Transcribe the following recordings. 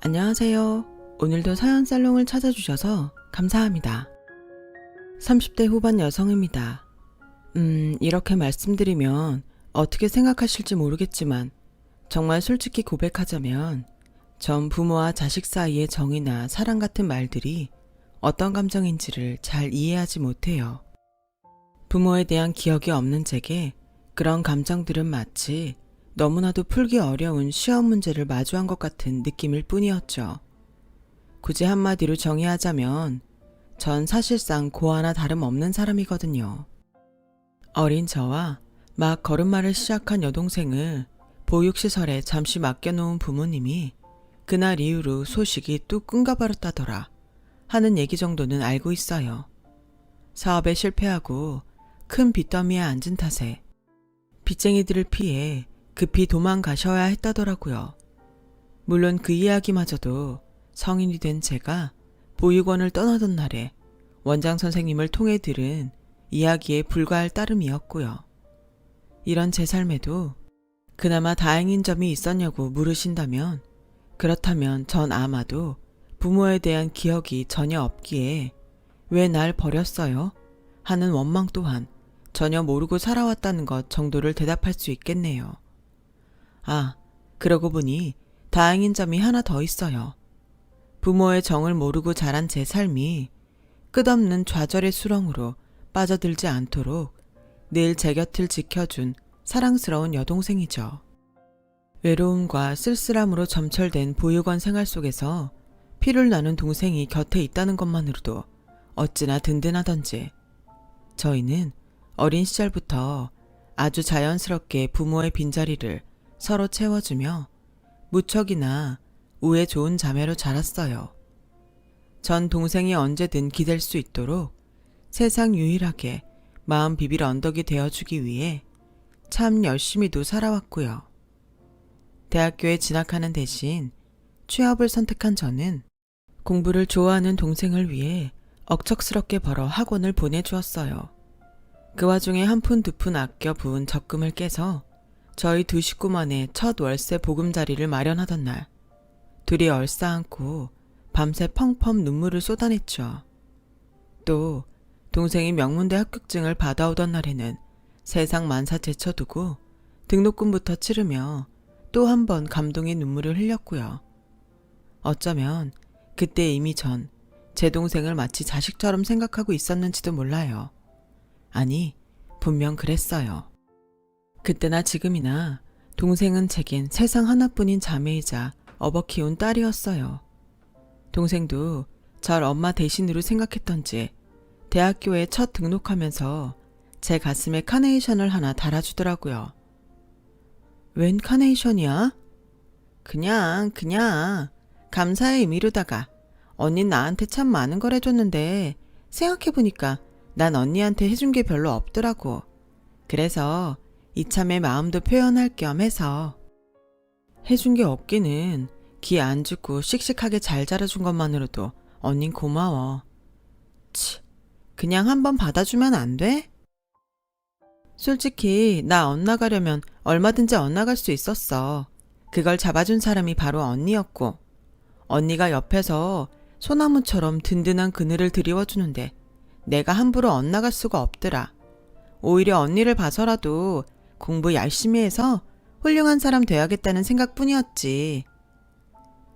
안녕하세요. 오늘도 사연살롱을 찾아주셔서 감사합니다. 30대 후반 여성입니다. 이렇게 말씀드리면 어떻게 생각하실지 모르겠지만 정말 솔직히 고백하자면 전 부모와 자식 사이의 정이나 사랑 같은 말들이 어떤 감정인지를 잘 이해하지 못해요. 부모에 대한 기억이 없는 제게 그런 감정들은 마치 너무나도 풀기 어려운 시험 문제를 마주한 것 같은 느낌일 뿐이었죠. 굳이 한마디로 정의하자면 전 사실상 고아나 다름없는 사람이거든요. 어린 저와 막 걸음마를 시작한 여동생을 보육시설에 잠시 맡겨놓은 부모님이 그날 이후로 소식이 뚝 끊겨버렸다더라 하는 얘기 정도는 알고 있어요. 사업에 실패하고 큰 빚더미에 앉은 탓에 빚쟁이들을 피해 급히 도망가셔야 했다더라고요. 물론 그 이야기마저도 성인이 된 제가 보육원을 떠나던 날에 원장 선생님을 통해 들은 이야기에 불과할 따름이었고요. 이런 제 삶에도 그나마 다행인 점이 있었냐고 물으신다면 그렇다면 전 아마도 부모에 대한 기억이 전혀 없기에 왜 날 버렸어요? 하는 원망 또한 전혀 모르고 살아왔다는 것 정도를 대답할 수 있겠네요. 아, 그러고 보니 다행인 점이 하나 더 있어요. 부모의 정을 모르고 자란 제 삶이 끝없는 좌절의 수렁으로 빠져들지 않도록 늘 제 곁을 지켜준 사랑스러운 여동생이죠. 외로움과 쓸쓸함으로 점철된 보육원 생활 속에서 피를 나눈 동생이 곁에 있다는 것만으로도 어찌나 든든하던지 저희는 어린 시절부터 아주 자연스럽게 부모의 빈자리를 서로 채워주며 무척이나 우애 좋은 자매로 자랐어요. 전 동생이 언제든 기댈 수 있도록 세상 유일하게 마음 비빌 언덕이 되어주기 위해 참 열심히도 살아왔고요. 대학교에 진학하는 대신 취업을 선택한 저는 공부를 좋아하는 동생을 위해 억척스럽게 벌어 학원을 보내주었어요. 그 와중에 한 푼 두 푼 아껴 부은 적금을 깨서 저희 두 식구만의 첫 월세 보금자리를 마련하던 날 둘이 얼싸안고 밤새 펑펑 눈물을 쏟아냈죠. 또 동생이 명문대 합격증을 받아오던 날에는 세상 만사 제쳐두고 등록금부터 치르며 또 한 번 감동의 눈물을 흘렸고요. 어쩌면 그때 이미 전 제 동생을 마치 자식처럼 생각하고 있었는지도 몰라요. 아니, 분명 그랬어요. 그때나 지금이나 동생은 제겐 세상 하나뿐인 자매이자 업어 키운 딸이었어요. 동생도 절 엄마 대신으로 생각했던지 대학교에 첫 등록하면서 제 가슴에 카네이션을 하나 달아주더라고요. 웬 카네이션이야? 그냥 감사의 의미로다가 언닌 나한테 참 많은 걸 해줬는데 생각해보니까 난 언니한테 해준 게 별로 없더라고. 그래서 이참에 마음도 표현할 겸 해서. 해준 게 없기는 기 안 죽고 씩씩하게 잘 자라준 것만으로도 언닌 고마워. 치, 그냥 한번 받아주면 안 돼? 솔직히 나 엇나가려면 얼마든지 엇나갈 수 있었어. 그걸 잡아준 사람이 바로 언니였고 언니가 옆에서 소나무처럼 든든한 그늘을 드리워주는데 내가 함부로 엇나갈 수가 없더라. 오히려 언니를 봐서라도 공부 열심히 해서 훌륭한 사람 돼야겠다는 생각뿐이었지.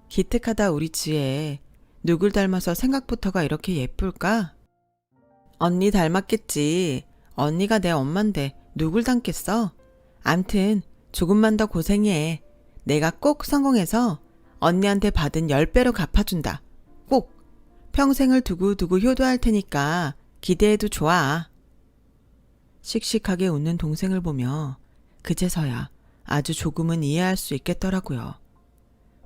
기특하다 우리 지혜. 누굴 닮아서 생각부터가 이렇게 예쁠까? 언니 닮았겠지. 언니가 내 엄만데 누굴 닮겠어? 암튼 조금만 더 고생해. 내가 꼭 성공해서 언니한테 받은 10배로 갚아준다. 꼭. 평생을 두고두고 효도할 테니까 기대해도 좋아. 씩씩하게 웃는 동생을 보며 그제서야 아주 조금은 이해할 수 있겠더라고요.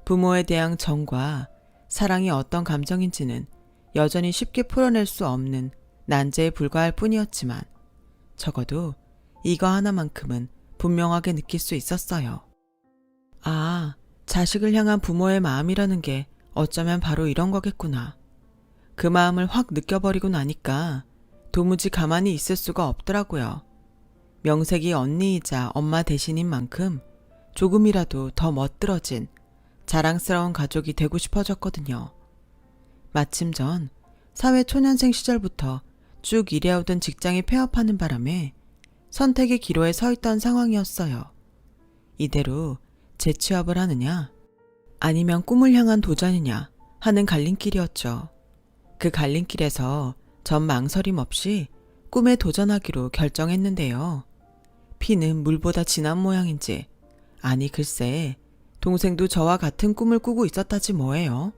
부모에 대한 정과 사랑이 어떤 감정인지는 여전히 쉽게 풀어낼 수 없는 난제에 불과할 뿐이었지만 적어도 이거 하나만큼은 분명하게 느낄 수 있었어요. 아, 자식을 향한 부모의 마음이라는 게 어쩌면 바로 이런 거겠구나. 그 마음을 확 느껴버리고 나니까 도무지 가만히 있을 수가 없더라고요. 명색이 언니이자 엄마 대신인 만큼 조금이라도 더 멋들어진 자랑스러운 가족이 되고 싶어졌거든요. 마침 전 사회 초년생 시절부터 쭉 일해오던 직장이 폐업하는 바람에 선택의 기로에 서 있던 상황이었어요. 이대로 재취업을 하느냐 아니면 꿈을 향한 도전이냐 하는 갈림길이었죠. 그 갈림길에서 전 망설임 없이 꿈에 도전하기로 결정했는데요. 피는 물보다 진한 모양인지 아니 글쎄 동생도 저와 같은 꿈을 꾸고 있었다지 뭐예요.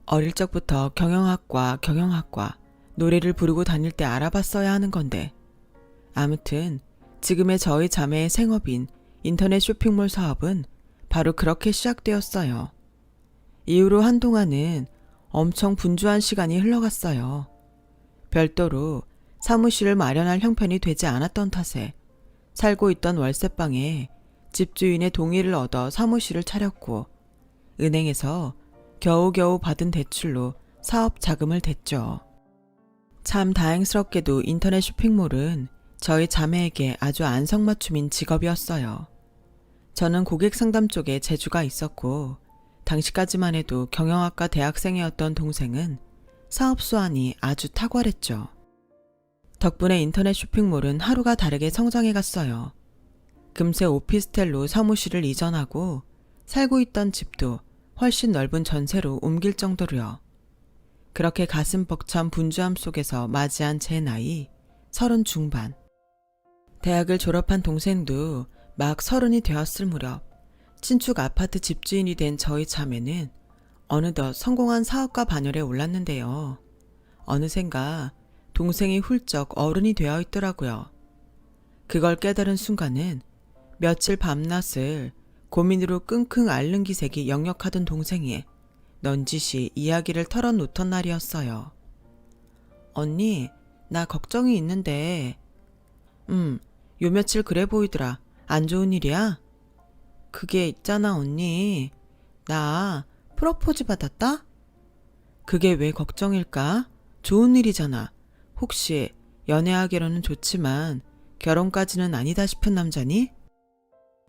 어릴 적부터 경영학과 노래를 부르고 다닐 때 알아봤어야 하는 건데 아무튼 지금의 저희 자매의 생업인 인터넷 쇼핑몰 사업은 바로 그렇게 시작되었어요. 이후로 한동안은 엄청 분주한 시간이 흘러갔어요. 별도로 사무실을 마련할 형편이 되지 않았던 탓에 살고 있던 월세방에 집주인의 동의를 얻어 사무실을 차렸고 은행에서 겨우겨우 받은 대출로 사업 자금을 댔죠. 참 다행스럽게도 인터넷 쇼핑몰은 저희 자매에게 아주 안성맞춤인 직업이었어요. 저는 고객 상담 쪽에 재주가 있었고 당시까지만 해도 경영학과 대학생이었던 동생은 사업 수완이 아주 탁월했죠. 덕분에 인터넷 쇼핑몰은 하루가 다르게 성장해 갔어요. 금세 오피스텔로 사무실을 이전하고 살고 있던 집도 훨씬 넓은 전세로 옮길 정도로요. 그렇게 가슴 벅찬 분주함 속에서 맞이한 제 나이 30 중반. 대학을 졸업한 동생도 막 30이 되었을 무렵 신축 아파트 집주인이 된 저희 자매는 어느덧 성공한 사업가 반열에 올랐는데요. 어느샌가 동생이 훌쩍 어른이 되어 있더라고요. 그걸 깨달은 순간은 며칠 밤낮을 고민으로 끙끙 앓는 기색이 역력하던 동생이 넌지시 이야기를 털어놓던 날이었어요. 언니, 나 걱정이 있는데 요 며칠 그래 보이더라. 안 좋은 일이야? 그게 있잖아 언니. 나 프로포즈 받았다? 그게 왜 걱정일까? 좋은 일이잖아. 혹시 연애하기로는 좋지만 결혼까지는 아니다 싶은 남자니?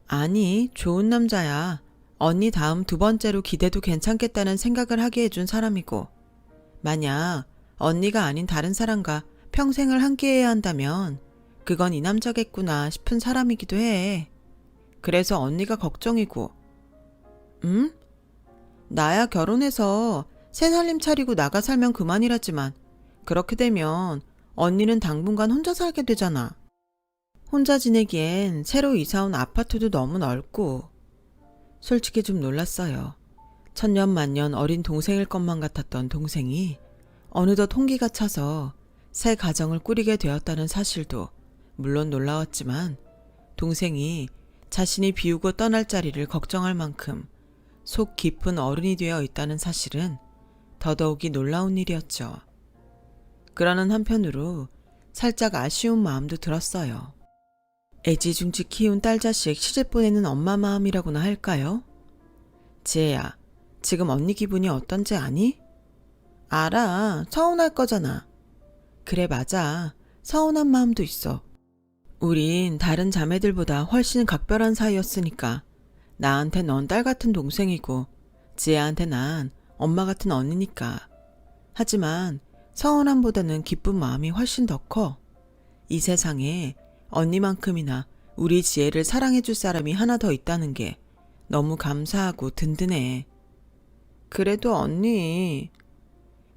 아니, 좋은 남자야. 언니 다음 두 번째로 기대도 괜찮겠다는 생각을 하게 해준 사람이고 만약 언니가 아닌 다른 사람과 평생을 함께해야 한다면 그건 이 남자겠구나 싶은 사람이기도 해. 그래서 언니가 걱정이고. 응? 나야 결혼해서 새 살림 차리고 나가 살면 그만이라지만 그렇게 되면 언니는 당분간 혼자 살게 되잖아. 혼자 지내기엔 새로 이사온 아파트도 너무 넓고. 솔직히 좀 놀랐어요. 천년만년 어린 동생일 것만 같았던 동생이 어느덧 홍기가 차서 새 가정을 꾸리게 되었다는 사실도 물론 놀라웠지만 동생이 자신이 비우고 떠날 자리를 걱정할 만큼 속 깊은 어른이 되어 있다는 사실은 더더욱이 놀라운 일이었죠. 그러는 한편으로 살짝 아쉬운 마음도 들었어요. 애지중지 키운 딸 자식 시집 보내는 엄마 마음이라고나 할까요? 지혜야, 지금 언니 기분이 어떤지 아니? 알아. 서운할 거잖아. 그래 맞아. 서운한 마음도 있어. 우린 다른 자매들보다 훨씬 각별한 사이였으니까 나한테 넌 딸 같은 동생이고 지혜한테 난 엄마 같은 언니니까. 하지만 서운함보다는 기쁜 마음이 훨씬 더 커. 이 세상에 언니만큼이나 우리 지혜를 사랑해줄 사람이 하나 더 있다는 게 너무 감사하고 든든해. 그래도 언니,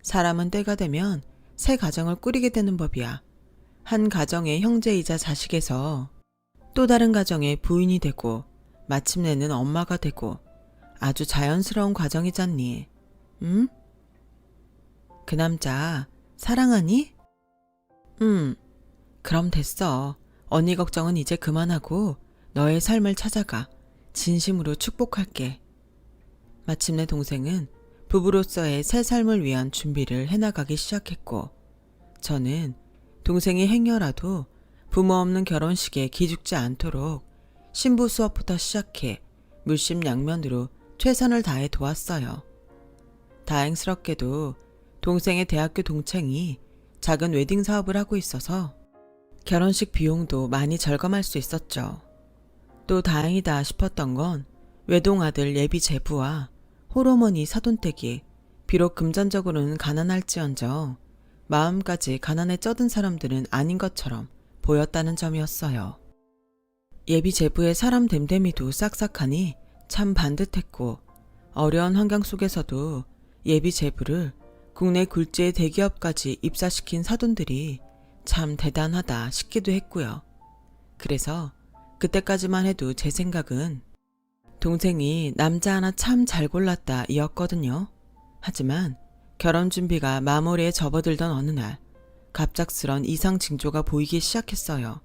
사람은 때가 되면 새 가정을 꾸리게 되는 법이야. 한 가정의 형제이자 자식에서 또 다른 가정의 부인이 되고 마침내는 엄마가 되고 아주 자연스러운 과정이잖니. 응? 그 남자 사랑하니? 그럼 됐어. 언니 걱정은 이제 그만하고 너의 삶을 찾아가. 진심으로 축복할게. 마침내 동생은 부부로서의 새 삶을 위한 준비를 해나가기 시작했고 저는 동생이 행여라도 부모 없는 결혼식에 기죽지 않도록 신부 수업부터 시작해 물심양면으로 최선을 다해 도왔어요. 다행스럽게도 동생의 대학교 동창이 작은 웨딩 사업을 하고 있어서 결혼식 비용도 많이 절감할 수 있었죠. 또 다행이다 싶었던 건 외동아들 예비 제부와 홀어머니 사돈댁이 비록 금전적으로는 가난할지언정 마음까지 가난에 쩌든 사람들은 아닌 것처럼 보였다는 점이었어요. 예비 제부의 사람 됨됨이도 싹싹하니 참 반듯했고 어려운 환경 속에서도 예비 제부를 국내 굴지의 대기업까지 입사시킨 사돈들이 참 대단하다 싶기도 했고요. 그래서 그때까지만 해도 제 생각은 동생이 남자 하나 참 잘 골랐다 이었거든요. 하지만 결혼 준비가 마무리에 접어들던 어느 날 갑작스런 이상 징조가 보이기 시작했어요.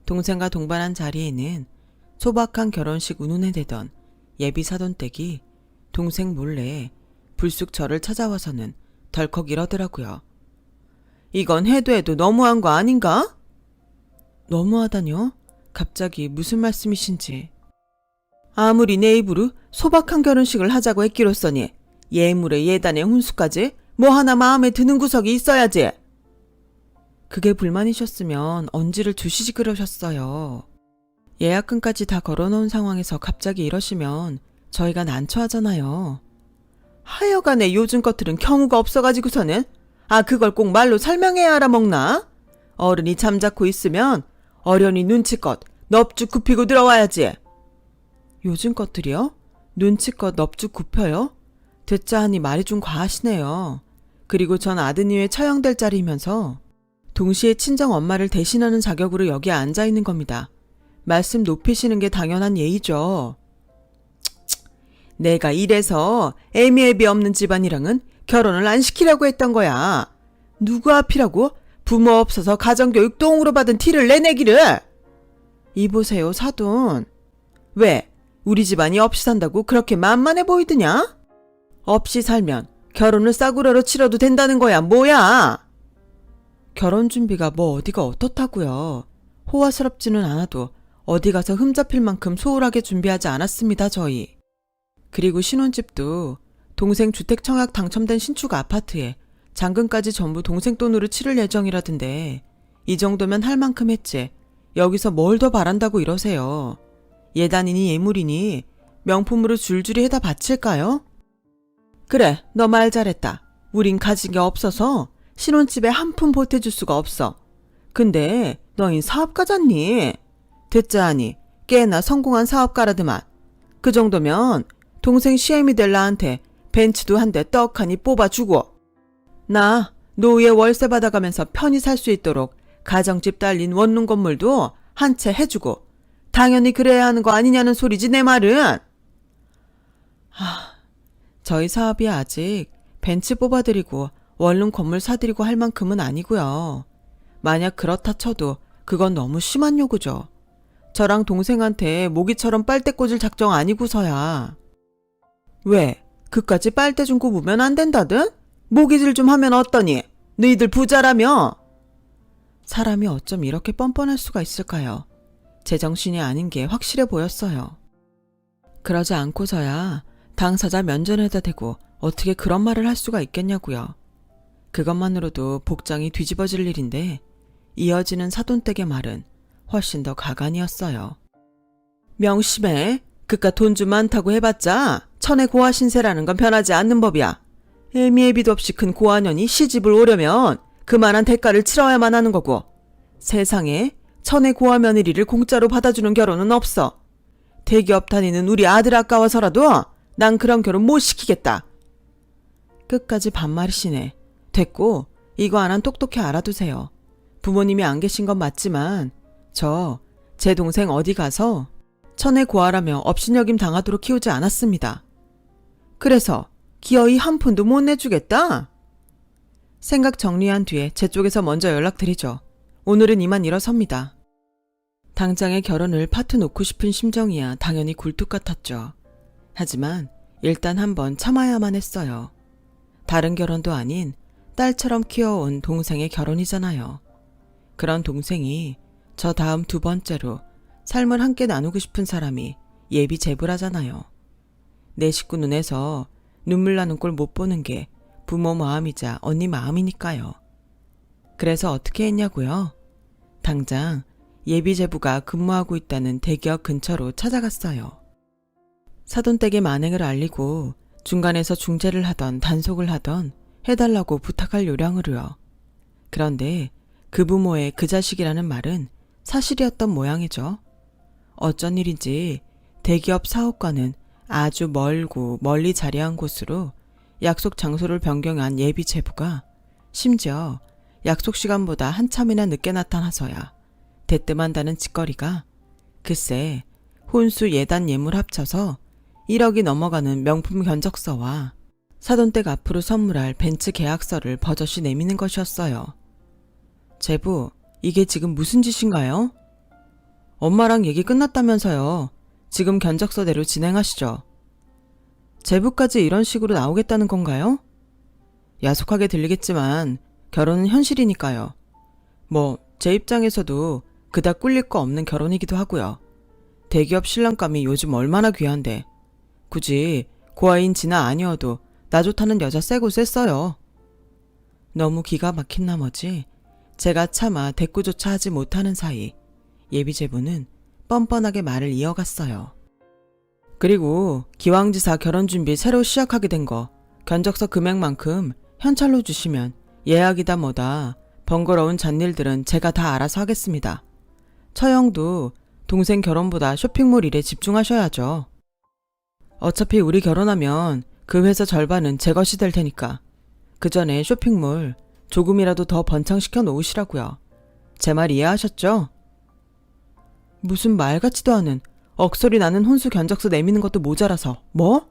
동생과 동반한 자리에는 소박한 결혼식 운운에 대던 예비 사돈댁이 동생 몰래 불쑥 저를 찾아와서는 덜컥 이러더라고요. 이건 해도 해도 너무한 거 아닌가? 너무하다뇨? 갑자기 무슨 말씀이신지. 아무리 내 입으로 소박한 결혼식을 하자고 했기로써니 예물에 예단에 혼수까지 뭐 하나 마음에 드는 구석이 있어야지. 그게 불만이셨으면 언지를 주시지 그러셨어요. 예약금까지 다 걸어놓은 상황에서 갑자기 이러시면 저희가 난처하잖아요. 하여간에 요즘 것들은 경우가 없어가지고서는 그걸 꼭 말로 설명해야 알아먹나? 어른이 잠자코 있으면 어련히 눈치껏 넙죽 굽히고 들어와야지. 요즘 것들이요? 눈치껏 넙죽 굽혀요? 듣자 하니 말이 좀 과하시네요. 그리고 전 아드님의 처형될 자리이면서 동시에 친정 엄마를 대신하는 자격으로 여기에 앉아있는 겁니다. 말씀 높이시는 게 당연한 예의죠. 내가 이래서 애미애비 없는 집안이랑은 결혼을 안 시키려고 했던 거야. 누구 앞이라고 부모 없어서 가정교육 똥으로 받은 티를 내내기를. 이보세요 사돈. 왜 우리 집안이 없이 산다고 그렇게 만만해 보이드냐? 없이 살면 결혼을 싸구려로 치러도 된다는 거야 뭐야. 결혼 준비가 뭐 어디가 어떻다고요. 호화스럽지는 않아도 어디 가서 흠잡힐 만큼 소홀하게 준비하지 않았습니다 저희. 그리고 신혼집도 동생 주택청약 당첨된 신축 아파트에 잔금까지 전부 동생 돈으로 치를 예정이라던데 이 정도면 할 만큼 했지. 여기서 뭘 더 바란다고 이러세요. 예단이니 예물이니 명품으로 줄줄이 해다 바칠까요? 그래, 너 말 잘했다. 우린 가진 게 없어서 신혼집에 한 푼 보태줄 수가 없어. 근데 너흰 사업가잖니? 듣자 하니 꽤나 성공한 사업가라더만. 그 정도면 동생 시애미 될 나한테 벤츠도 한 대 떡하니 뽑아주고 나 노후에 월세 받아가면서 편히 살 수 있도록 가정집 딸린 원룸 건물도 한 채 해주고 당연히 그래야 하는 거 아니냐는 소리지 내 말은. 저희 사업이 아직 벤츠 뽑아드리고 원룸 건물 사드리고 할 만큼은 아니고요. 만약 그렇다 쳐도 그건 너무 심한 요구죠. 저랑 동생한테 모기처럼 빨대 꽂을 작정 아니고서야. 왜? 그까지 빨대 좀 꼽으면 안 된다든? 모기질 좀 하면 어떠니? 너희들 부자라며? 사람이 어쩜 이렇게 뻔뻔할 수가 있을까요? 제정신이 아닌 게 확실해 보였어요. 그러지 않고서야 당사자 면전에다 대고 어떻게 그런 말을 할 수가 있겠냐고요. 그것만으로도 복장이 뒤집어질 일인데 이어지는 사돈댁의 말은 훨씬 더 가관이었어요. 명심해. 그깟 돈 좀 많다고 해봤자 천의 고아 신세라는 건 변하지 않는 법이야. 애미애비도 없이 큰 고아년이 시집을 오려면 그만한 대가를 치러야만 하는 거고 세상에 천의 고아 며느리를 공짜로 받아주는 결혼은 없어. 대기업 다니는 우리 아들 아까워서라도 난 그런 결혼 못 시키겠다. 끝까지 반말이시네. 됐고 이거 하나는 똑똑히 알아두세요. 부모님이 안 계신 건 맞지만 제 동생 어디 가서 천의 고아라며 업신여김 당하도록 키우지 않았습니다. 그래서 기어이 한 푼도 못 내주겠다? 생각 정리한 뒤에 제 쪽에서 먼저 연락드리죠. 오늘은 이만 일어섭니다. 당장의 결혼을 파투 놓고 싶은 심정이야 당연히 굴뚝 같았죠. 하지만 일단 한번 참아야만 했어요. 다른 결혼도 아닌 딸처럼 키워온 동생의 결혼이잖아요. 그런 동생이 저 다음 두 번째로 삶을 함께 나누고 싶은 사람이 예비 제부라잖아요. 내 식구 눈에서 눈물 나는 꼴 못 보는 게 부모 마음이자 언니 마음이니까요. 그래서 어떻게 했냐고요? 당장 예비 제부가 근무하고 있다는 대기업 근처로 찾아갔어요. 사돈댁에 만행을 알리고 중간에서 중재를 하던 단속을 하던 해달라고 부탁할 요량으로요. 그런데 그 부모의 그 자식이라는 말은 사실이었던 모양이죠. 어쩐 일인지 대기업 사옥과는 아주 멀고 멀리 자리한 곳으로 약속 장소를 변경한 예비 제부가 심지어 약속 시간보다 한참이나 늦게 나타나서야 대뜸한다는 짓거리가 글쎄 혼수 예단 예물 합쳐서 1억이 넘어가는 명품 견적서와 사돈댁 앞으로 선물할 벤츠 계약서를 버젓이 내미는 것이었어요. 제부, 이게 지금 무슨 짓인가요? 엄마랑 얘기 끝났다면서요. 지금 견적서대로 진행하시죠. 제부까지 이런 식으로 나오겠다는 건가요? 야속하게 들리겠지만 결혼은 현실이니까요. 뭐 제 입장에서도 그닥 꿀릴 거 없는 결혼이기도 하고요. 대기업 신랑감이 요즘 얼마나 귀한데 굳이 고아인 진아 아니어도 나 좋다는 여자 세고 셌어요. 너무 기가 막힌 나머지 제가 차마 대꾸조차 하지 못하는 사이 예비제부는 뻔뻔하게 말을 이어갔어요. 그리고 기왕지사 결혼준비 새로 시작하게 된 거 견적서 금액만큼 현찰로 주시면 예약이다 뭐다 번거로운 잔일들은 제가 다 알아서 하겠습니다. 처형도 동생 결혼보다 쇼핑몰 일에 집중하셔야죠. 어차피 우리 결혼하면 그 회사 절반은 제 것이 될 테니까 그 전에 쇼핑몰 조금이라도 더 번창시켜 놓으시라고요. 제 말 이해하셨죠? 무슨 말 같지도 않은 억소리 나는 혼수 견적서 내미는 것도 모자라서 뭐?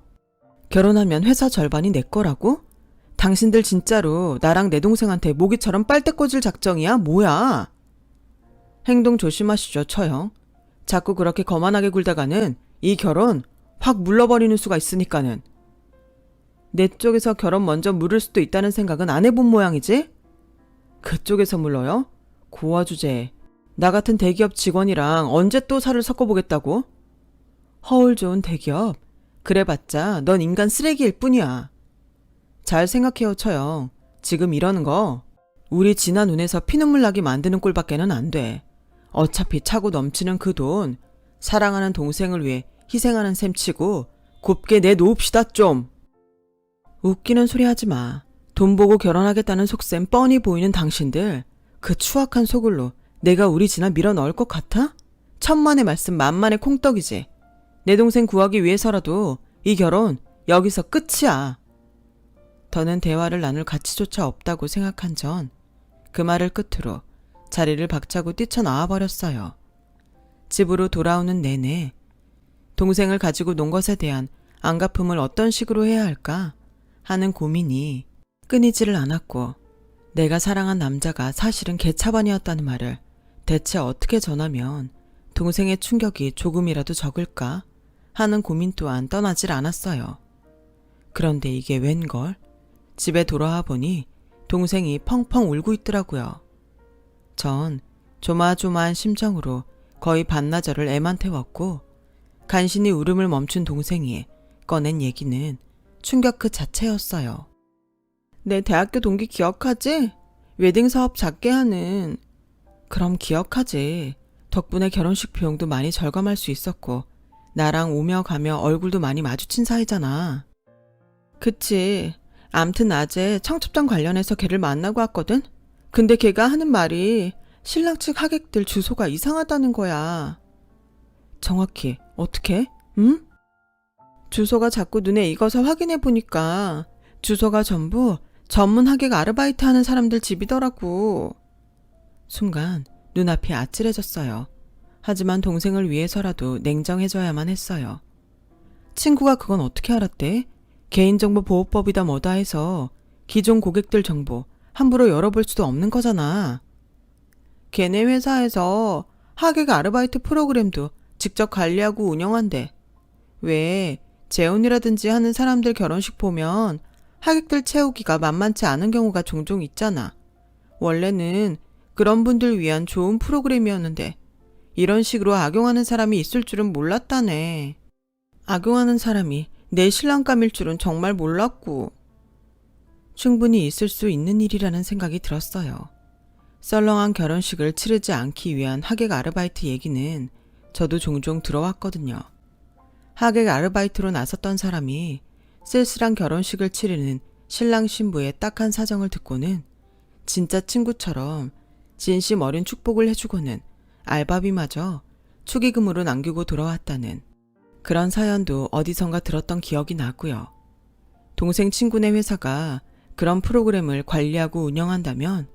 결혼하면 회사 절반이 내 거라고? 당신들 진짜로 나랑 내 동생한테 모기처럼 빨대 꽂을 작정이야? 뭐야? 행동 조심하시죠, 처형. 자꾸 그렇게 거만하게 굴다가는 이 결혼 확 물러버리는 수가 있으니까는. 내 쪽에서 결혼 먼저 물을 수도 있다는 생각은 안 해본 모양이지? 그쪽에서 물러요? 고아 주제에 나 같은 대기업 직원이랑 언제 또 살을 섞어보겠다고? 허울 좋은 대기업? 그래봤자 넌 인간 쓰레기일 뿐이야. 잘 생각해요, 처형. 지금 이러는 거 우리 진아 눈에서 피눈물 나게 만드는 꼴밖에는 안 돼. 어차피 차고 넘치는 그 돈 사랑하는 동생을 위해 희생하는 셈 치고 곱게 내놓읍시다 좀. 웃기는 소리 하지 마. 돈 보고 결혼하겠다는 속셈 뻔히 보이는 당신들 그 추악한 소굴로 내가 우리 진아 밀어 넣을 것 같아? 천만의 말씀 만만의 콩떡이지. 내 동생 구하기 위해서라도 이 결혼 여기서 끝이야. 더는 대화를 나눌 가치조차 없다고 생각한 전 그 말을 끝으로 자리를 박차고 뛰쳐나와 버렸어요. 집으로 돌아오는 내내 동생을 가지고 논 것에 대한 안갚음을 어떤 식으로 해야 할까 하는 고민이 끊이지를 않았고 내가 사랑한 남자가 사실은 개차반이었다는 말을 대체 어떻게 전하면 동생의 충격이 조금이라도 적을까 하는 고민 또한 떠나질 않았어요. 그런데 이게 웬걸? 집에 돌아와 보니 동생이 펑펑 울고 있더라고요. 전 조마조마한 심정으로 거의 반나절을 애만 태웠고 간신히 울음을 멈춘 동생이 꺼낸 얘기는 충격 그 자체였어요. 내 대학교 동기 기억하지? 웨딩 사업 작게 하는. 그럼 기억하지. 덕분에 결혼식 비용도 많이 절감할 수 있었고 나랑 오며 가며 얼굴도 많이 마주친 사이잖아. 그치. 암튼 낮에 청첩장 관련해서 걔를 만나고 왔거든? 근데 걔가 하는 말이 신랑 측 하객들 주소가 이상하다는 거야. 정확히 어떻게? 응? 주소가 자꾸 눈에 익어서 확인해 보니까 주소가 전부 전문 하객 아르바이트 하는 사람들 집이더라고. 순간 눈앞이 아찔해졌어요. 하지만 동생을 위해서라도 냉정해져야만 했어요. 친구가 그건 어떻게 알았대? 개인정보보호법이다 뭐다 해서 기존 고객들 정보 함부로 열어볼 수도 없는 거잖아. 걔네 회사에서 하객 아르바이트 프로그램도 직접 관리하고 운영한대. 왜 재혼이라든지 하는 사람들 결혼식 보면 하객들 채우기가 만만치 않은 경우가 종종 있잖아. 원래는 그런 분들 위한 좋은 프로그램이었는데 이런 식으로 악용하는 사람이 있을 줄은 몰랐다네. 악용하는 사람이 내 신랑감일 줄은 정말 몰랐고. 충분히 있을 수 있는 일이라는 생각이 들었어요. 썰렁한 결혼식을 치르지 않기 위한 하객 아르바이트 얘기는 저도 종종 들어왔거든요. 하객 아르바이트로 나섰던 사람이 쓸쓸한 결혼식을 치르는 신랑 신부의 딱한 사정을 듣고는 진짜 친구처럼 진심 어린 축복을 해주고는 알바비마저 축의금으로 남기고 돌아왔다는 그런 사연도 어디선가 들었던 기억이 나고요. 동생 친구네 회사가 그런 프로그램을 관리하고 운영한다면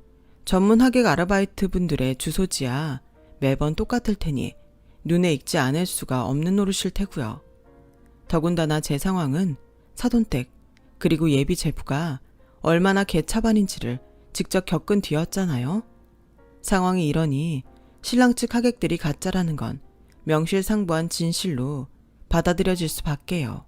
전문 하객 아르바이트 분들의 주소지야 매번 똑같을 테니 눈에 익지 않을 수가 없는 노릇일 테고요. 더군다나 제 상황은 사돈댁 그리고 예비 제부가 얼마나 개차반인지를 직접 겪은 뒤였잖아요. 상황이 이러니 신랑 측 하객들이 가짜라는 건 명실상부한 진실로 받아들여질 수밖에요.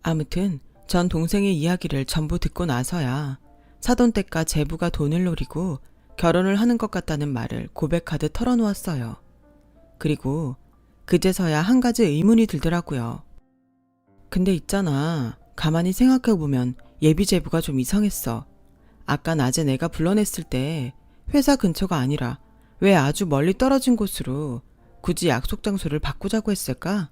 아무튼 전 동생의 이야기를 전부 듣고 나서야 사돈댁과 제부가 돈을 노리고 결혼을 하는 것 같다는 말을 고백하듯 털어놓았어요. 그리고 그제서야 한 가지 의문이 들더라고요. 근데 있잖아. 가만히 생각해보면 예비 제부가 좀 이상했어. 아까 낮에 내가 불러냈을 때 회사 근처가 아니라 왜 아주 멀리 떨어진 곳으로 굳이 약속 장소를 바꾸자고 했을까?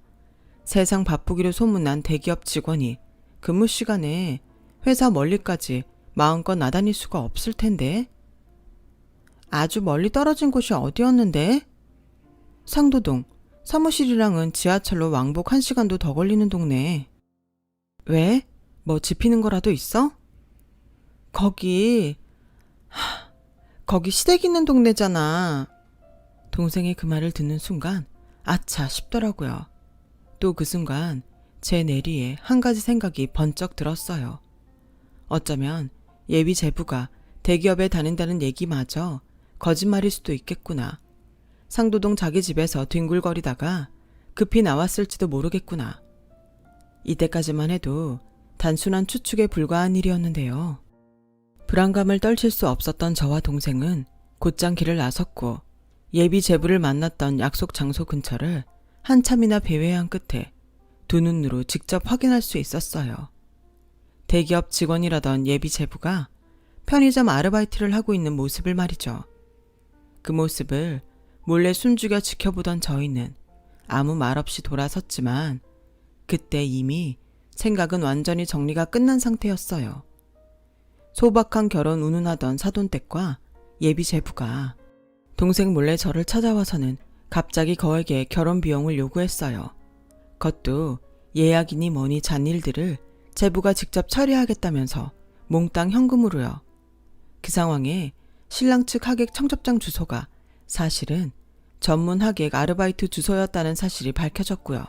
세상 바쁘기로 소문난 대기업 직원이 근무 시간에 회사 멀리까지 마음껏 나다닐 수가 없을 텐데. 아주 멀리 떨어진 곳이 어디였는데? 상도동. 사무실이랑은 지하철로 왕복 1시간도 더 걸리는 동네. 왜? 뭐 집히는 거라도 있어? 거기 시댁 있는 동네잖아. 동생의 그 말을 듣는 순간 아차 싶더라고요. 또 그 순간 제 내리에 한 가지 생각이 번쩍 들었어요. 어쩌면 예비 제부가 대기업에 다닌다는 얘기마저 거짓말일 수도 있겠구나. 상도동 자기 집에서 뒹굴거리다가 급히 나왔을지도 모르겠구나. 이때까지만 해도 단순한 추측에 불과한 일이었는데요. 불안감을 떨칠 수 없었던 저와 동생은 곧장 길을 나섰고 예비 제부를 만났던 약속 장소 근처를 한참이나 배회한 끝에 두 눈으로 직접 확인할 수 있었어요. 대기업 직원이라던 예비 제부가 편의점 아르바이트를 하고 있는 모습을 말이죠. 그 모습을 몰래 숨죽여 지켜보던 저희는 아무 말 없이 돌아섰지만 그때 이미 생각은 완전히 정리가 끝난 상태였어요. 소박한 결혼 운운하던 사돈댁과 예비 제부가 동생 몰래 저를 찾아와서는 갑자기 거액의 결혼 비용을 요구했어요. 그것도 예약이니 뭐니 잔일들을 제부가 직접 처리하겠다면서 몽땅 현금으로요. 그 상황에 신랑 측 하객 청첩장 주소가 사실은 전문 하객 아르바이트 주소였다는 사실이 밝혀졌고요.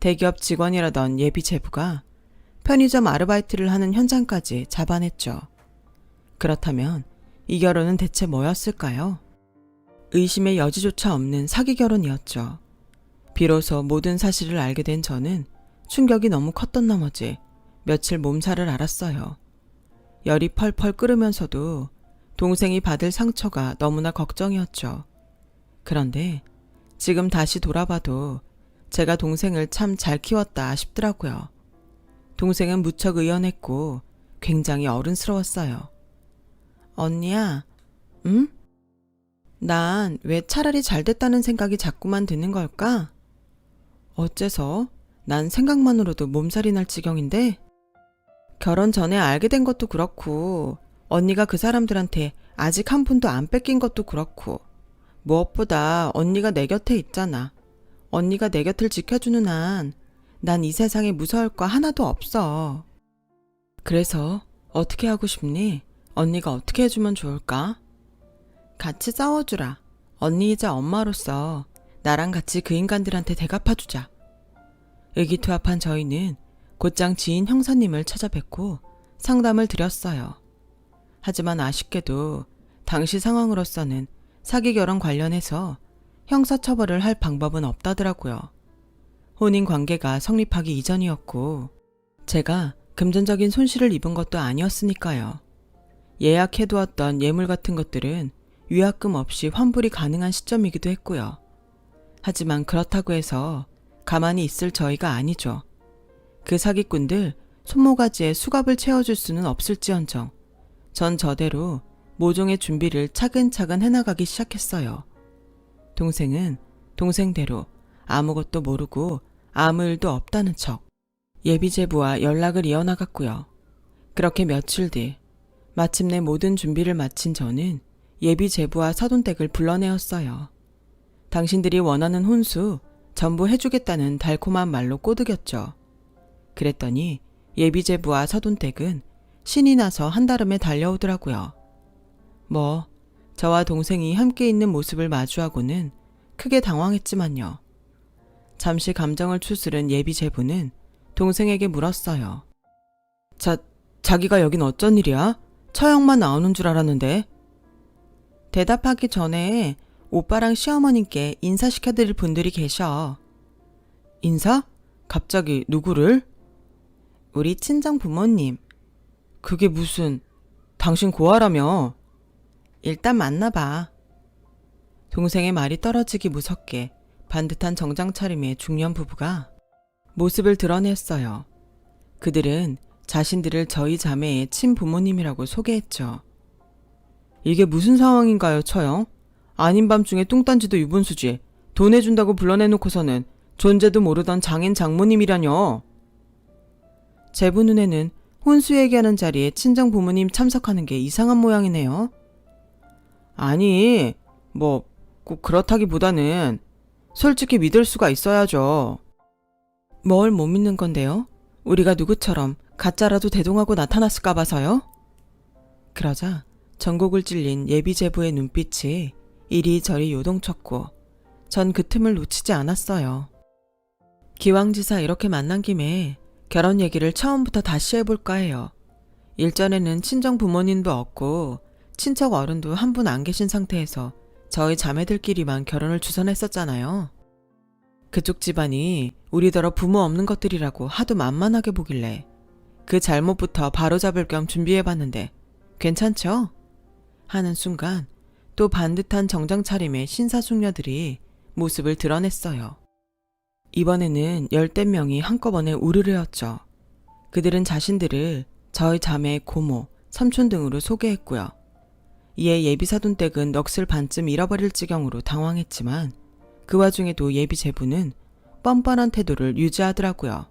대기업 직원이라던 예비 제부가 편의점 아르바이트를 하는 현장까지 잡아냈죠. 그렇다면 이 결혼은 대체 뭐였을까요? 의심의 여지조차 없는 사기 결혼이었죠. 비로소 모든 사실을 알게 된 저는 충격이 너무 컸던 나머지 며칠 몸살을 앓았어요. 열이 펄펄 끓으면서도 동생이 받을 상처가 너무나 걱정이었죠. 그런데 지금 다시 돌아봐도 제가 동생을 참 잘 키웠다 싶더라고요. 동생은 무척 의연했고 굉장히 어른스러웠어요. 언니야, 응? 난 왜 차라리 잘 됐다는 생각이 자꾸만 드는 걸까? 어째서? 난 생각만으로도 몸살이 날 지경인데? 결혼 전에 알게 된 것도 그렇고 언니가 그 사람들한테 아직 한 푼도 안 뺏긴 것도 그렇고 무엇보다 언니가 내 곁에 있잖아. 언니가 내 곁을 지켜주는 한 난 이 세상에 무서울 거 하나도 없어. 그래서 어떻게 하고 싶니? 언니가 어떻게 해주면 좋을까? 같이 싸워주라. 언니이자 엄마로서 나랑 같이 그 인간들한테 대갚아주자. 의기투합한 저희는 곧장 지인 형사님을 찾아뵙고 상담을 드렸어요. 하지만 아쉽게도 당시 상황으로서는 사기 결혼 관련해서 형사처벌을 할 방법은 없다더라고요. 혼인관계가 성립하기 이전이었고 제가 금전적인 손실을 입은 것도 아니었으니까요. 예약해두었던 예물 같은 것들은 위약금 없이 환불이 가능한 시점이기도 했고요. 하지만 그렇다고 해서 가만히 있을 저희가 아니죠. 그 사기꾼들 손모가지에 수갑을 채워줄 수는 없을지언정 전 저대로 모종의 준비를 차근차근 해나가기 시작했어요. 동생은 동생대로 아무것도 모르고 아무 일도 없다는 척 예비제부와 연락을 이어나갔고요. 그렇게 며칠 뒤 마침내 모든 준비를 마친 저는 예비제부와 사돈댁을 불러내었어요. 당신들이 원하는 혼수 전부 해주겠다는 달콤한 말로 꼬드겼죠. 그랬더니 예비제부와 사돈댁은 신이 나서 한달음에 달려오더라고요. 저와 동생이 함께 있는 모습을 마주하고는 크게 당황했지만요. 잠시 감정을 추스른 예비제부는 동생에게 물었어요. 자기가 여긴 어쩐 일이야? 처형만 나오는 줄 알았는데. 대답하기 전에 오빠랑 시어머님께 인사시켜드릴 분들이 계셔. 인사? 갑자기 누구를? 우리 친정 부모님. 그게 무슨, 당신 고아라며? 일단 만나봐. 동생의 말이 떨어지기 무섭게 반듯한 정장 차림의 중년 부부가 모습을 드러냈어요. 그들은 자신들을 저희 자매의 친부모님이라고 소개했죠. 이게 무슨 상황인가요, 처형? 아닌 밤중에 뚱딴지도 유분수지. 돈 해준다고 불러내놓고서는 존재도 모르던 장인 장모님이라뇨. 제부 눈에는 혼수 얘기하는 자리에 친정 부모님 참석하는 게 이상한 모양이네요. 아니, 꼭 그렇다기보다는 솔직히 믿을 수가 있어야죠. 뭘 못 믿는 건데요? 우리가 누구처럼 가짜라도 대동하고 나타났을까 봐서요? 그러자 전곡을 찔린 예비제부의 눈빛이 이리저리 요동쳤고 전 그 틈을 놓치지 않았어요. 기왕지사 이렇게 만난 김에 결혼 얘기를 처음부터 다시 해볼까 해요. 일전에는 친정 부모님도 없고 친척 어른도 한 분 안 계신 상태에서 저희 자매들끼리만 결혼을 주선했었잖아요. 그쪽 집안이 우리더러 부모 없는 것들이라고 하도 만만하게 보길래 그 잘못부터 바로잡을 겸 준비해봤는데 괜찮죠? 하는 순간 또 반듯한 정장 차림의 신사숙녀들이 모습을 드러냈어요. 이번에는 10대 명이 한꺼번에 우르르였죠. 그들은 자신들을 저희 자매의 고모, 삼촌 등으로 소개했고요. 이에 예비사돈댁은 넋을 반쯤 잃어버릴 지경으로 당황했지만 그 와중에도 예비제부는 뻔뻔한 태도를 유지하더라고요.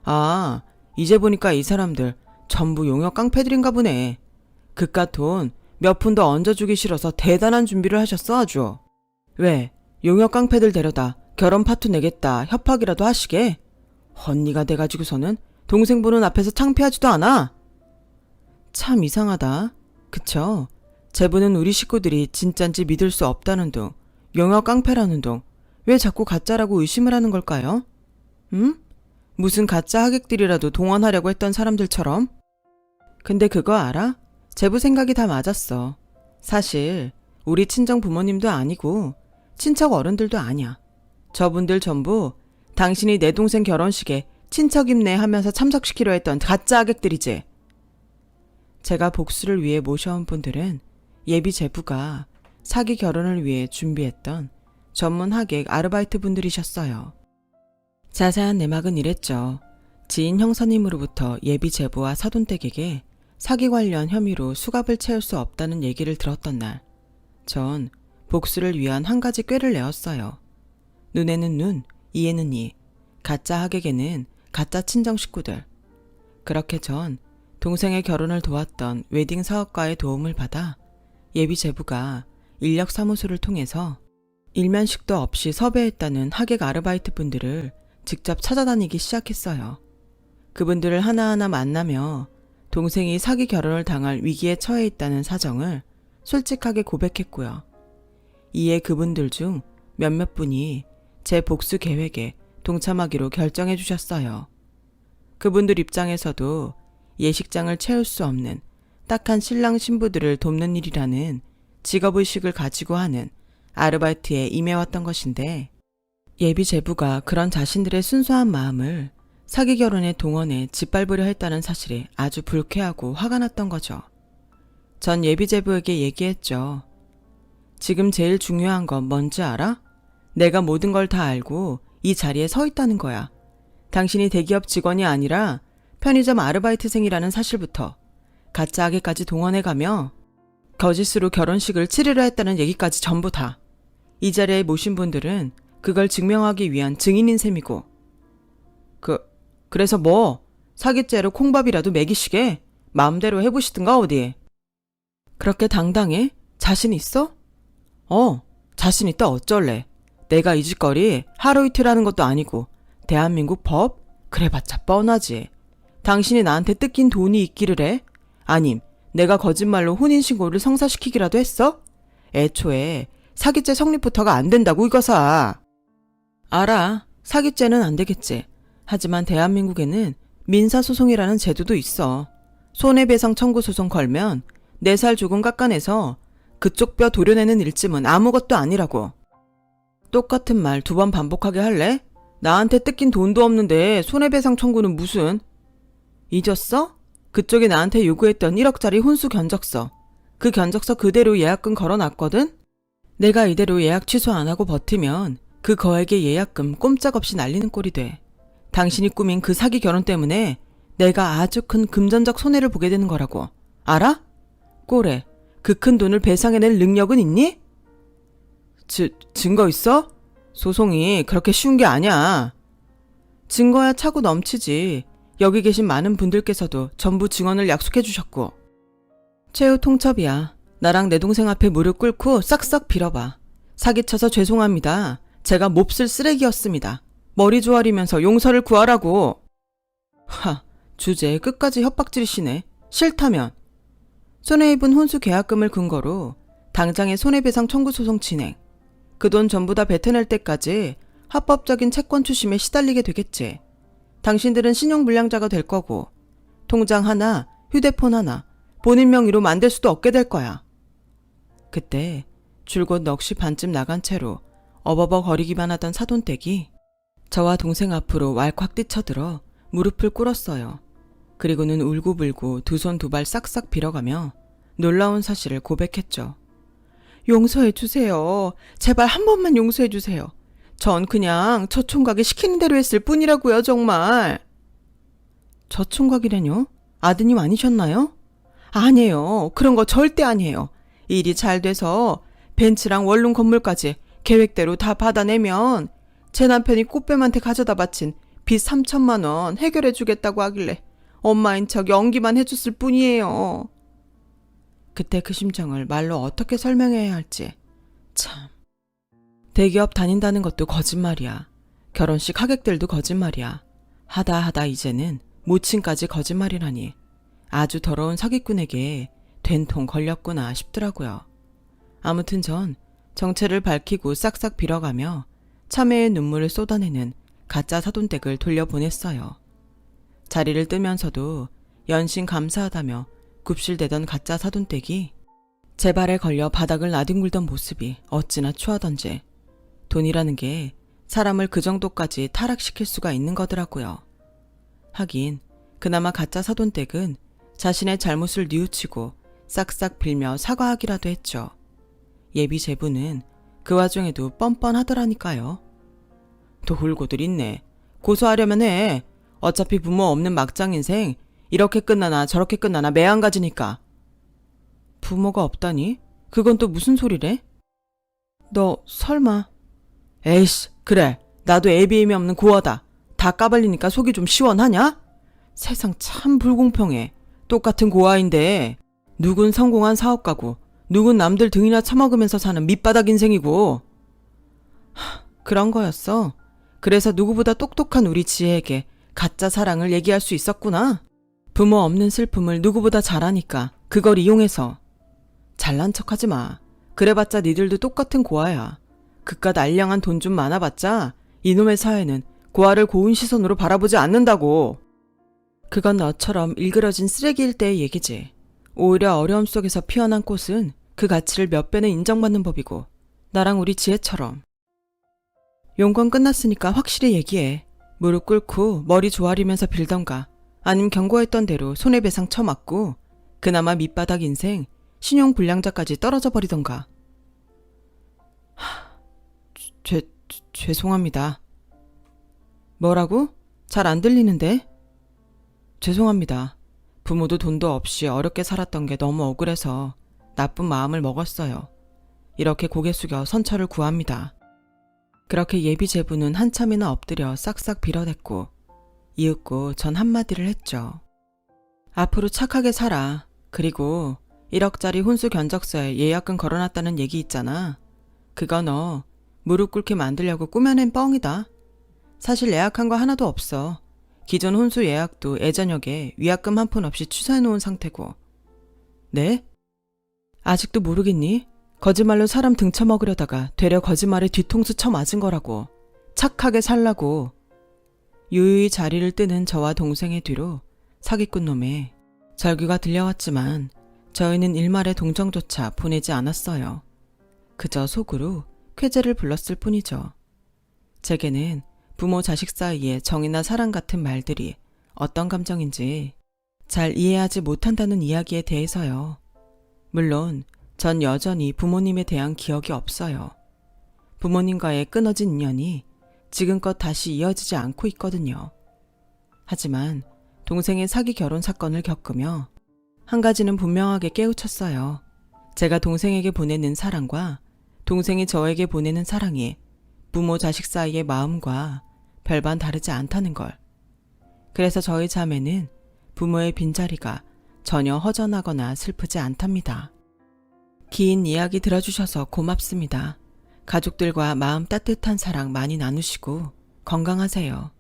아, 이제 보니까 이 사람들 전부 용역 깡패들인가 보네. 그깟 돈 몇 푼 더 얹어주기 싫어서 대단한 준비를 하셨어 아주. 왜? 용역 깡패들 데려다 결혼 파토 내겠다 협박이라도 하시게? 언니가 돼가지고서는 동생 보는 앞에서 창피하지도 않아? 참 이상하다. 그쵸? 제부는 우리 식구들이 진짠지 믿을 수 없다는 둥, 용역 깡패라는 둥, 왜 자꾸 가짜라고 의심을 하는 걸까요? 무슨 가짜 하객들이라도 동원하려고 했던 사람들처럼? 근데 그거 알아? 제부 생각이 다 맞았어. 사실 우리 친정 부모님도 아니고 친척 어른들도 아니야. 저분들 전부 당신이 내 동생 결혼식에 친척 임내 하면서 참석시키려 했던 가짜 하객들이지. 제가 복수를 위해 모셔온 분들은 예비 제부가 사기 결혼을 위해 준비했던 전문 하객 아르바이트 분들이셨어요. 자세한 내막은 이랬죠. 지인 형사님으로부터 예비 제부와 사돈댁에게 사기 관련 혐의로 수갑을 채울 수 없다는 얘기를 들었던 날, 전 복수를 위한 한 가지 꾀를 내었어요. 눈에는 눈, 이에는 이, 가짜 하객에는 가짜 친정 식구들. 그렇게 전 동생의 결혼을 도왔던 웨딩 사업가의 도움을 받아 예비 제부가 인력사무소를 통해서 일면식도 없이 섭외했다는 하객 아르바이트 분들을 직접 찾아다니기 시작했어요. 그분들을 하나하나 만나며 동생이 사기 결혼을 당할 위기에 처해 있다는 사정을 솔직하게 고백했고요. 이에 그분들 중 몇몇 분이 제 복수 계획에 동참하기로 결정해 주셨어요. 그분들 입장에서도 예식장을 채울 수 없는 딱한 신랑 신부들을 돕는 일이라는 직업의식을 가지고 하는 아르바이트에 임해왔던 것인데, 예비 제부가 그런 자신들의 순수한 마음을 사기 결혼의 동원에 짓밟으려 했다는 사실이 아주 불쾌하고 화가 났던 거죠. 전 예비 제부에게 얘기했죠. 지금 제일 중요한 건 뭔지 알아? 내가 모든 걸 다 알고 이 자리에 서 있다는 거야. 당신이 대기업 직원이 아니라 편의점 아르바이트생이라는 사실부터 가짜 하게까지 동원해가며 거짓으로 결혼식을 치르려 했다는 얘기까지 전부 다. 이 자리에 모신 분들은 그걸 증명하기 위한 증인인 셈이고 그래서 뭐 사기죄로 콩밥이라도 먹이시게 마음대로 해보시든가 어디. 그렇게 당당해? 자신 있어? 자신 있다 어쩔래. 내가 이 짓거리 하루 이틀 하는 것도 아니고 대한민국 법? 그래봤자 뻔하지. 당신이 나한테 뜯긴 돈이 있기를 해? 아님 내가 거짓말로 혼인신고를 성사시키기라도 했어? 애초에 사기죄 성립부터가 안 된다고 이거사. 알아. 사기죄는 안 되겠지. 하지만 대한민국에는 민사소송이라는 제도도 있어. 손해배상 청구 소송 걸면 4살 조금 깎아내서 그쪽 뼈 도려내는 일쯤은 아무것도 아니라고. 똑같은 말 2번 반복하게 할래? 나한테 뜯긴 돈도 없는데 손해배상 청구는 무슨? 잊었어? 그쪽이 나한테 요구했던 1억짜리 혼수 견적서. 그 견적서 그대로 예약금 걸어놨거든? 내가 이대로 예약 취소 안 하고 버티면 그 거액의 예약금 꼼짝없이 날리는 꼴이 돼. 당신이 꾸민 그 사기 결혼 때문에 내가 아주 큰 금전적 손해를 보게 되는 거라고. 알아? 꼴에 그 큰 돈을 배상해낼 능력은 있니? 증거 있어? 소송이 그렇게 쉬운 게 아니야. 증거야 차고 넘치지. 여기 계신 많은 분들께서도 전부 증언을 약속해 주셨고. 최후 통첩이야. 나랑 내 동생 앞에 무릎 꿇고 싹싹 빌어봐. 사기쳐서 죄송합니다. 제가 몹쓸 쓰레기였습니다. 머리 조아리면서 용서를 구하라고. 주제에 끝까지 협박질이시네. 싫다면. 손해입은 혼수 계약금을 근거로 당장의 손해배상 청구 소송 진행. 그 돈 전부 다 뱉어낼 때까지 합법적인 채권 추심에 시달리게 되겠지. 당신들은 신용불량자가 될 거고 통장 하나, 휴대폰 하나, 본인 명의로 만들 수도 없게 될 거야. 그때 줄곧 넋이 반쯤 나간 채로 어버버 거리기만 하던 사돈댁이 저와 동생 앞으로 왈칵 뛰쳐들어 무릎을 꿇었어요. 그리고는 울고불고 2손 2발 싹싹 빌어가며 놀라운 사실을 고백했죠. 용서해 주세요. 제발 한 번만 용서해 주세요. 전 그냥 저 총각이 시키는 대로 했을 뿐이라고요, 정말. 저 총각이라뇨? 아드님 아니셨나요? 아니에요. 그런 거 절대 아니에요. 일이 잘 돼서 벤츠랑 원룸 건물까지 계획대로 다 받아내면 제 남편이 꽃뱀한테 가져다 바친 빚 3천만 원 해결해 주겠다고 하길래 엄마인 척 연기만 해줬을 뿐이에요. 그때 그 심정을 말로 어떻게 설명해야 할지. 참. 대기업 다닌다는 것도 거짓말이야. 결혼식 하객들도 거짓말이야. 하다 이제는 모친까지 거짓말이라니. 아주 더러운 사기꾼에게 된통 걸렸구나 싶더라고요. 아무튼 전 정체를 밝히고 싹싹 빌어가며 참회의 눈물을 쏟아내는 가짜 사돈댁을 돌려보냈어요. 자리를 뜨면서도 연신 감사하다며 굽실대던 가짜 사돈댁이 제 발에 걸려 바닥을 나뒹굴던 모습이 어찌나 추하던지. 돈이라는 게 사람을 그 정도까지 타락시킬 수가 있는 거더라고요. 하긴 그나마 가짜 사돈댁은 자신의 잘못을 뉘우치고 싹싹 빌며 사과하기라도 했죠. 예비 제부는 그 와중에도 뻔뻔하더라니까요. 도굴고들 있네. 고소하려면 해. 어차피 부모 없는 막장 인생 이렇게 끝나나 저렇게 끝나나 매한가지니까. 부모가 없다니? 그건 또 무슨 소리래? 너 설마. 에이씨, 그래. 나도 애비애미 없는 고아다. 다 까발리니까 속이 좀 시원하냐? 세상 참 불공평해. 똑같은 고아인데 누군 성공한 사업가고 누군 남들 등이나 처먹으면서 사는 밑바닥 인생이고. 그런 거였어. 그래서 누구보다 똑똑한 우리 지혜에게 가짜 사랑을 얘기할 수 있었구나. 부모 없는 슬픔을 누구보다 잘하니까 그걸 이용해서. 잘난 척하지 마. 그래봤자 니들도 똑같은 고아야. 그깟 알량한 돈 좀 많아봤자 이놈의 사회는 고아를 고운 시선으로 바라보지 않는다고. 그건 너처럼 일그러진 쓰레기일 때의 얘기지. 오히려 어려움 속에서 피어난 꽃은 그 가치를 몇 배는 인정받는 법이고. 나랑 우리 지혜처럼. 용건 끝났으니까 확실히 얘기해. 무릎 꿇고 머리 조아리면서 빌던가 아님 경고했던 대로 손해배상 쳐맞고 그나마 밑바닥 인생 신용불량자까지 떨어져 버리던가. 죄송합니다. 뭐라고? 잘 안 들리는데? 죄송합니다. 부모도 돈도 없이 어렵게 살았던 게 너무 억울해서 나쁜 마음을 먹었어요. 이렇게 고개 숙여 선처를 구합니다. 그렇게 예비 제부는 한참이나 엎드려 싹싹 빌어댔고 이윽고 전 한마디를 했죠. 앞으로 착하게 살아. 그리고 1억짜리 혼수 견적서에 예약금 걸어놨다는 얘기 있잖아. 그거 너 무릎 꿇게 만들려고 꾸며낸 뻥이다. 사실 예약한 거 하나도 없어. 기존 혼수 예약도 예저녁에 위약금 한 푼 없이 취소해놓은 상태고. 네? 아직도 모르겠니? 거짓말로 사람 등쳐먹으려다가 되려 거짓말에 뒤통수 쳐맞은 거라고. 착하게 살라고. 유유히 자리를 뜨는 저와 동생의 뒤로 사기꾼 놈의 절규가 들려왔지만 저희는 일말의 동정조차 보내지 않았어요. 그저 속으로 쾌재를 불렀을 뿐이죠. 제게는 부모 자식 사이의 정이나 사랑 같은 말들이 어떤 감정인지 잘 이해하지 못한다는 이야기에 대해서요. 물론 전 여전히 부모님에 대한 기억이 없어요. 부모님과의 끊어진 인연이 지금껏 다시 이어지지 않고 있거든요. 하지만 동생의 사기 결혼 사건을 겪으며 한 가지는 분명하게 깨우쳤어요. 제가 동생에게 보내는 사랑과 동생이 저에게 보내는 사랑이 부모 자식 사이의 마음과 별반 다르지 않다는 걸. 그래서 저희 자매는 부모의 빈자리가 전혀 허전하거나 슬프지 않답니다. 긴 이야기 들어주셔서 고맙습니다. 가족들과 마음 따뜻한 사랑 많이 나누시고 건강하세요.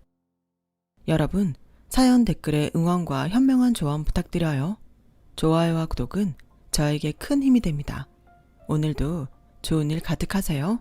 여러분, 사연 댓글에 응원과 현명한 조언 부탁드려요. 좋아요와 구독은 저에게 큰 힘이 됩니다. 오늘도 좋은 일 가득하세요.